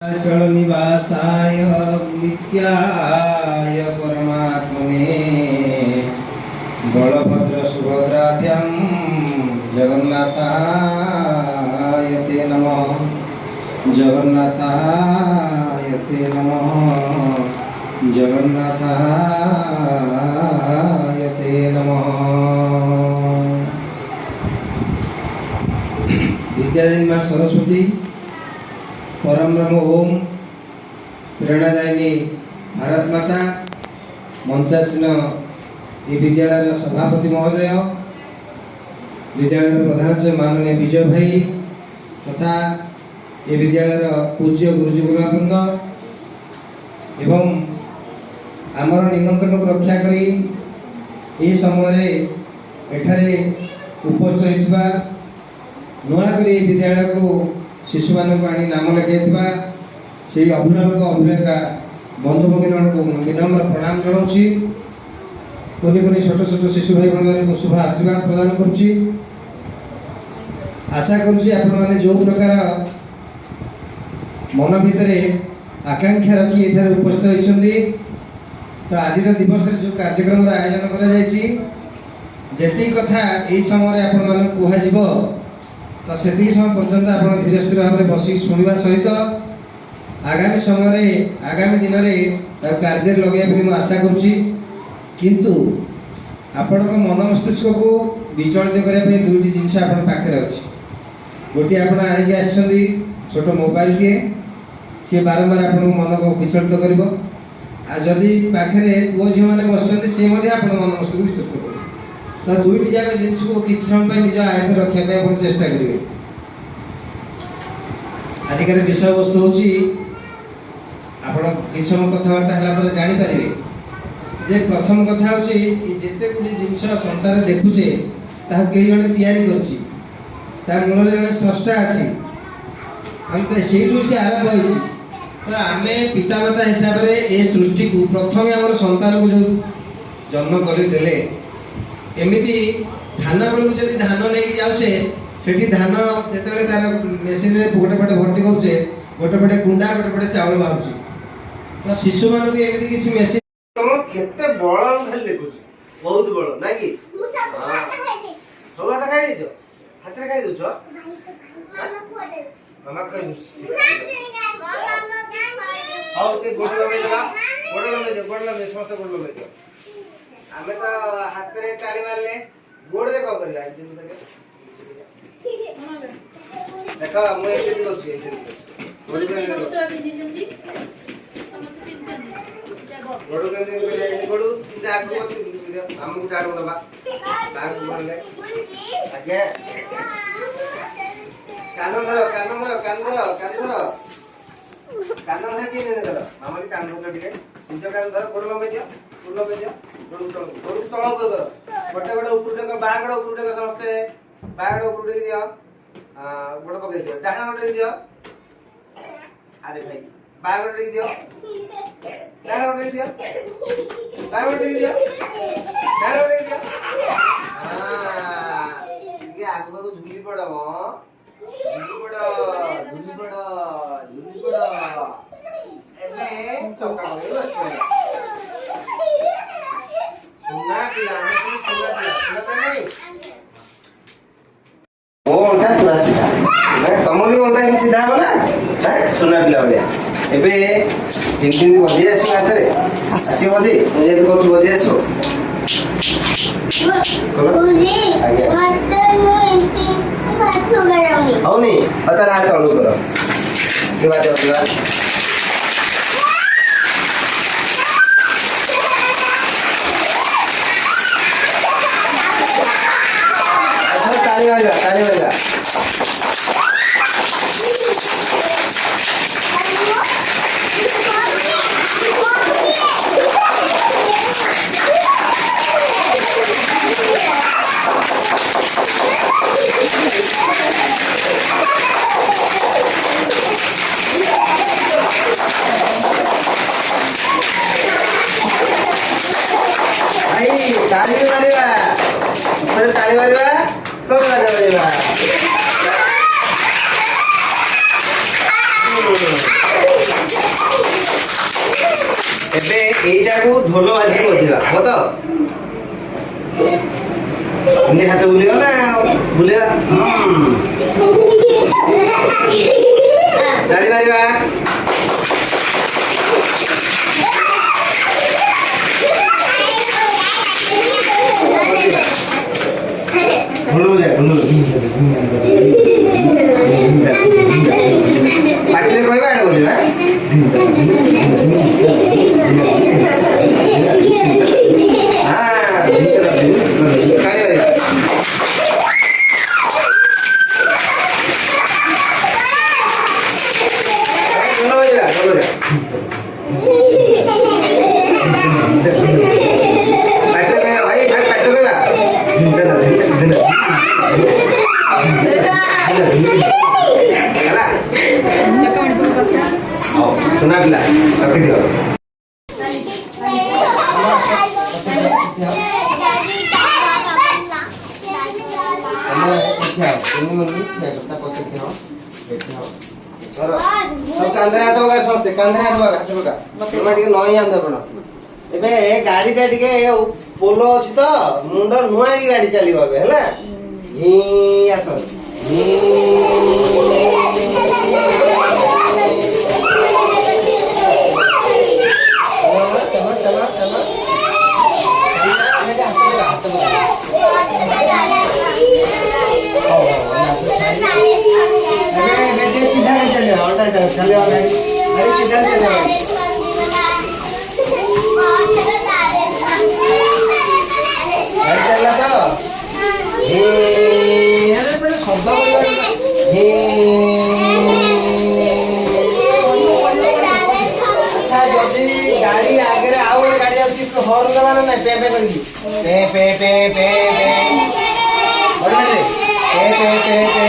चल निवासाय नित्याय परमात्मने बलभद्र सुभद्राभ्यां जगन्नाथाय ते नमः जगन्नाथाय ते नमः जगन्नाथाय ते नमः। विद्यादेवी माँ सरस्वती परम ब्रह्म ओम प्रेरणादायिनी भारत माता मंचासीन ये विद्यालय सभापति महोदय विद्यालय प्रधानाचार्य माननीय विजय भाई तथा ये विद्यालय पूज्य गुरुजी गुरुवृंद एवं आमर निमंत्रण को रक्षा करी ये समय एठारे उपस्थित होइतिबा नुआकरी विद्यालय को शिशु मान नाम लिखाई से अभिभावक अभिभाविका बंधु भगिनी को विनम्र प्रणाम जनाऊँगी। कोनी कोनी छोट छोट शिशु भाई बहन को शुभ आशीर्वाद प्रदान करुँची। आशा करुँची आपण मैंने जो प्रकार मन भितर आकांक्षा रखी एठार उपस्थित होती तो आज दिवस जो कार्यक्रम आयोजन करा कथा यही समय आपण मान कह तो से समय पर्यंत आप धीरे स्थिर भाव में बस शुणा सहित आगामी समय आगामी दिन में कार्य लगे मुझे आशा करुँची। किंतु आपण मन मस्तिष्क को विचलित करने दुईटी जिनस पाखे अच्छी गोटे आप छोट मोबाइल टे सी बारंबार आप मन को विचलित कर जदि पाखे पुओ झील मैंने बस सी मन मस्तिष्क विचलित कर तो दुईटी जाक जिनस को किसी समय निज आयत रखा चेष्टा करेंगे। आजिकार विषय वस्तु हूँ कि समय कथबार्ता है जापर जे प्रथम कथा हूँ जिते गुटे जिनस संसार देखुचे कई जड़े तैयारी मूल जड़े स्रष्टा अच्छी से आरंभ हो तो आम पितामाता हिसाब से ये सृष्टि को प्रथम आम संतान को जो जन्म करदे एमती धान बेलू जब धान नहीं जाऊे से धान जो तार मेसीन गोटे पटे भर्ती करुचे गोटे पटे कुंडा गोटे पटे चाउल बाहर तो शिशु मान एमती किसी मेसीन केते बळ खाली देखुछ बहुत बळ ना कि हां खाई देछो हाथ रे खाई देछो मामा खाई हां के गोड़ में दे समस्त गोड़ में दे आमे तो हाथ रे ताली मारले गोड़ रे को करिया दिन तक देखो मैं एक दिन करछि गोड़ के तो अभी दिन जल्दी समस्त तीन दिन गोड़ के दिन करिया गोड़ जा को हमको डाडो ना बाग बोलले आगे कानो धरो के ने धरो मामा के कान धरो ଟିକେ निज कान धरो गोड़ लंबे दियो गोड़ तल ऊपर करो गोटे गोटे ऊपर टेक बागड़ ऊपर टेक समस्ते बागड़ ऊपर टेक दियो गोड़ पकई दियो डाहाण टेक दियो अरे भाई बागड़ टेक दियो डाहाण टेक दियो बागड़ टेक दियो डाहाण टेक दियो हां ये आगु को झुली पड़ो एबे चौका में बस सुना पिला नहीं ओ उनका पूरा सीधा मैं तमली उनका ही सीधा हो ना सुना पिला बोले एबे तीन दिन बजे आसी हाथ रे आसी बजे मुझे तो कुछ बजे आसो ओजी हाथ लगाऊंगी होनी पता ना चालू करो के बात होगा ताली वाला ताली मारिबा ऊपर ताली मारिबा तो बाजा बजेबा ଏବେ ଏଇଟାକୁ ଢୋଲ ବାଜିକି ବସିବା ହବ ତ? ବୁଲି ହାତ ବୁଲିବ ନା ବୁଲିବା ତାଳି ମାରିବା। ପାଟିରେ କହିବା ଏଇଟା ବୁଲିବା। सुना पिला रखी दियो ଏବେ ଗାଡିଟା ଟିକେ ପୋଲ ଅଛି ତ ମୁଣ୍ଡ ନୁଆଁକି ଗାଡି ଚାଲିବ ଏବେ ହେଲା। ଆସ गाड़ी आगे आउ गाड़ी आउची हॉर्न दबाना नहीं पे पे करकी पे पे पे पे पे पे पे पे